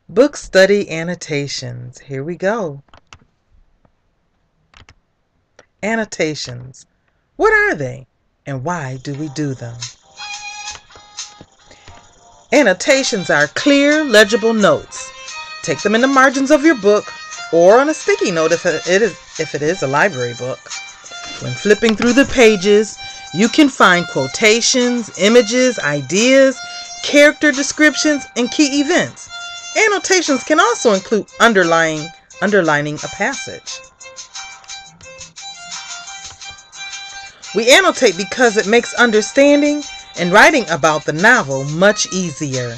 Book study annotations. Here we go. Annotations. What are they and why do we do them? Annotations are clear, legible notes. Take them in the margins of your book or on a sticky note if it is a library book. When flipping through the pages, you can find quotations, images, ideas, character descriptions, and key events. Annotations can also include underlining a passage. We annotate because it makes understanding and writing about the novel much easier.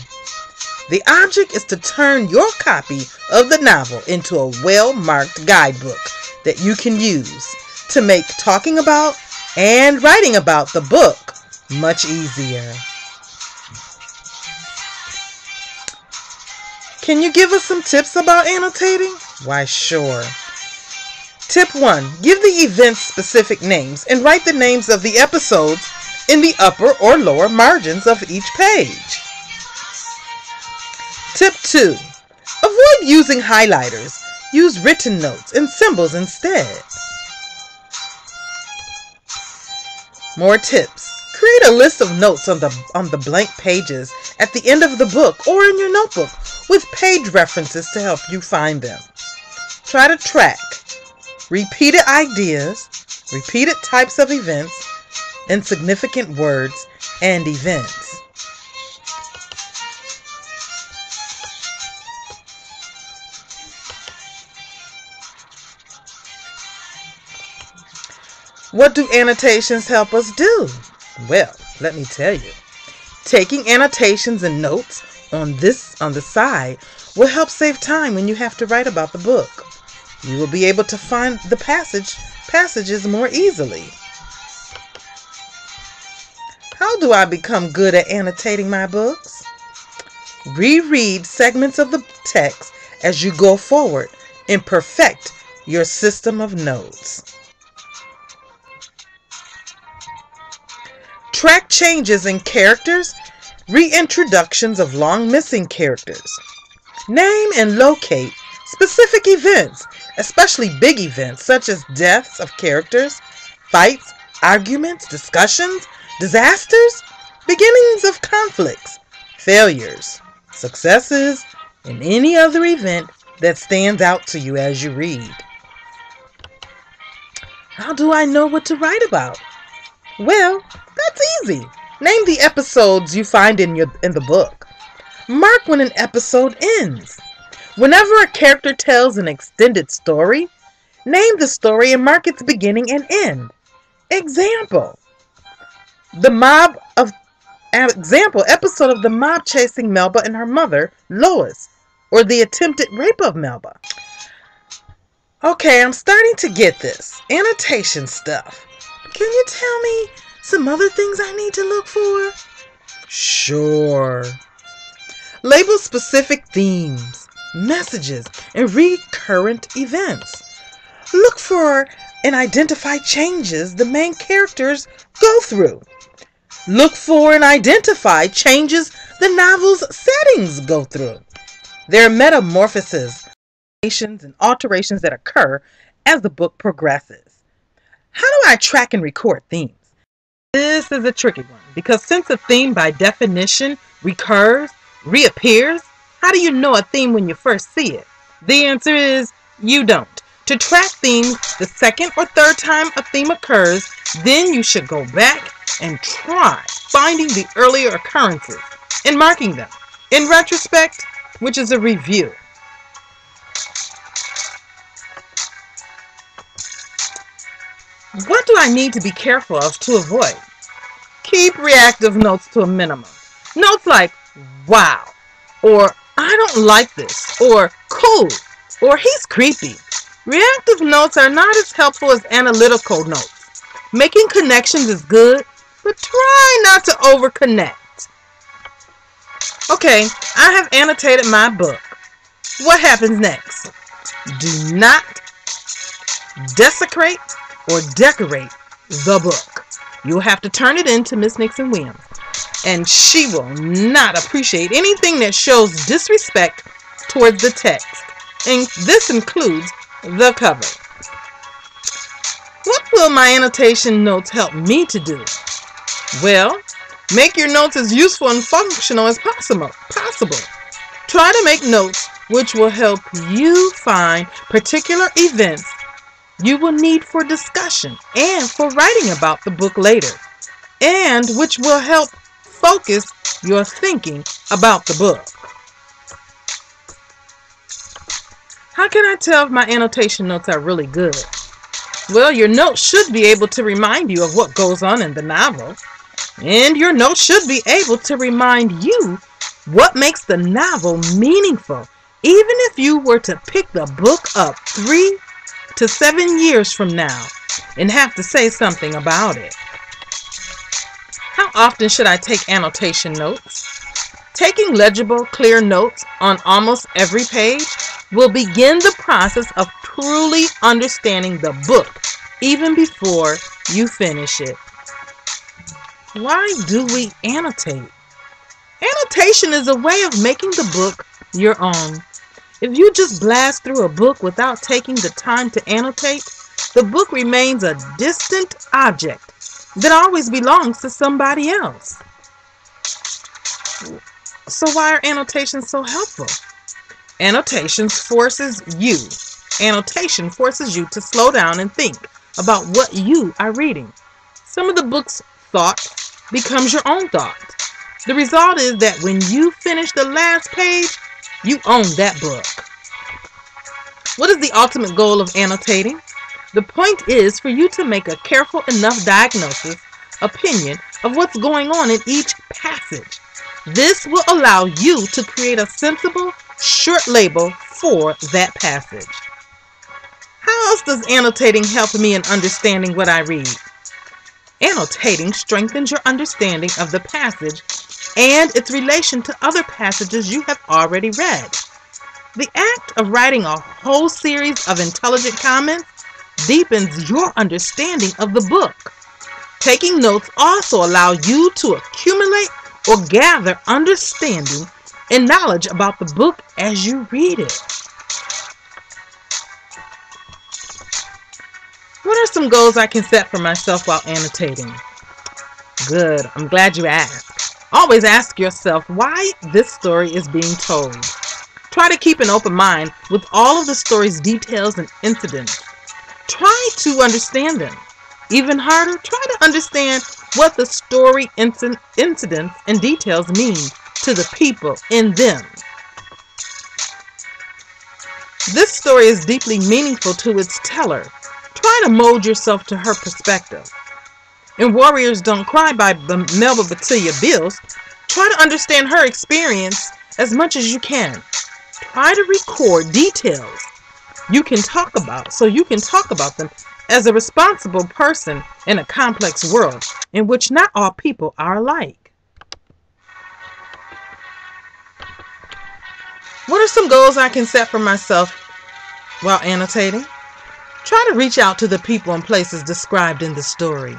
The object is to turn your copy of the novel into a well-marked guidebook that you can use to make talking about and writing about the book much easier. Can you give us some tips about annotating? Why, sure. Tip 1. Give the events specific names and write the names of the episodes in the upper or lower margins of each page. Tip 2. Avoid using highlighters. Use written notes and symbols instead. More tips. Create a list of notes on the blank pages at the end of the book or in your notebook with page references to help you find them. Try to track repeated ideas, repeated types of events, and significant words and events. What do annotations help us do? Well, let me tell you. Taking annotations and notes on the side will help save time when you have to write about the book. You will be able to find the passages more easily. How do I become good at annotating my books? Reread segments of the text as you go forward and perfect your system of notes. Track changes in characters, reintroductions of long missing characters. Name and locate specific events, especially big events such as deaths of characters, fights, arguments, discussions, disasters, beginnings of conflicts, failures, successes, and any other event that stands out to you as you read. How do I know what to write about? Well, that's easy. Name the episodes you find in the book. Mark when an episode ends. Whenever a character tells an extended story, name the story and mark its beginning and end. Example: episode of the mob chasing Melba and her mother, Lois, or the attempted rape of Melba. Okay, I'm starting to get this. Annotation stuff. Can you tell me some other things I need to look for? Sure. Label specific themes, messages, and recurrent events. Look for and identify changes the main characters go through. Look for and identify changes the novel's settings go through. There are metamorphoses, and alterations that occur as the book progresses. How do I track and record themes? This is a tricky one because since a theme by definition recurs, reappears, how do you know a theme when you first see it? The answer is you don't. To track themes, the second or third time a theme occurs, then you should go back and try finding the earlier occurrences and marking them. In retrospect, which is a review. What do I need to be careful of to avoid? Keep reactive notes to a minimum. Notes like, wow, or I don't like this, or cool, or he's creepy. Reactive notes are not as helpful as analytical notes. Making connections is good, but try not to overconnect. Okay, I have annotated my book. What happens next? Do not desecrate or decorate the book. You'll have to turn it in to Miss Nixon Williams, and she will not appreciate anything that shows disrespect towards the text, and this includes the cover. What will my annotation notes help me to do? Well, make your notes as useful and functional as possible. Try to make notes which will help you find particular events you will need for discussion and for writing about the book later, and which will help focus your thinking about the book. How can I tell if my annotation notes are really good? Well, your notes should be able to remind you of what goes on in the novel, and your notes should be able to remind you what makes the novel meaningful, even if you were to pick the book up 3 to 7 years from now and have to say something about it. How often should I take annotation notes? Taking legible, clear notes on almost every page will begin the process of truly understanding the book even before you finish it. Why do we annotate? Annotation is a way of making the book your own. If you just blast through a book without taking the time to annotate, the book remains a distant object that always belongs to somebody else. So why are annotations so helpful? Annotation forces you to slow down and think about what you are reading. Some of the book's thought becomes your own thought. The result is that when you finish the last page, you own that book. What is the ultimate goal of annotating? The point is for you to make a careful enough opinion of what's going on in each passage. This will allow you to create a sensible, short label for that passage. How else does annotating help me in understanding what I read? Annotating strengthens your understanding of the passage and its relation to other passages you have already read. The act of writing a whole series of intelligent comments deepens your understanding of the book. Taking notes also allow you to accumulate or gather understanding and knowledge about the book as you read it. What are some goals I can set for myself while annotating? Good, I'm glad you asked. Always ask yourself why this story is being told. Try to keep an open mind with all of the story's details and incidents. Try to understand them. Even harder, try to understand what the story incidents and details mean to the people in them. This story is deeply meaningful to its teller. Try to mold yourself to her perspective. In Warriors Don't Cry by Melba Batilia Bills, try to understand her experience as much as you can. Try to record details you can talk about so you can talk about them as a responsible person in a complex world in which not all people are alike. What are some goals I can set for myself while annotating? Try to reach out to the people and places described in the story.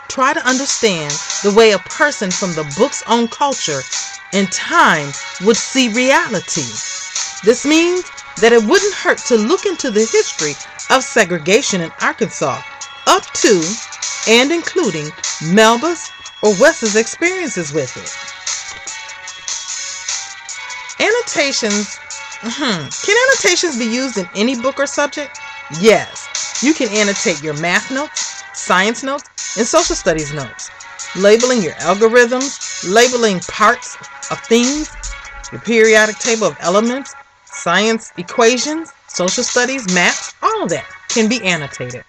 Try to understand the way a person from the book's own culture and time would see reality. This means that it wouldn't hurt to look into the history of segregation in Arkansas up to and including Melba's or Wes's experiences with it. Annotations. Can annotations be used in any book or subject? Yes. You can annotate your math notes, science notes, and social studies notes. Labeling your algorithms, labeling parts of things, your periodic table of elements, science equations, social studies, maps, all of that can be annotated.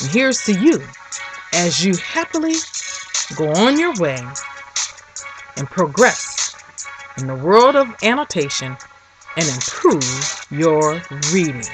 And here's to you as you happily go on your way and progress in the world of annotation and improve your reading.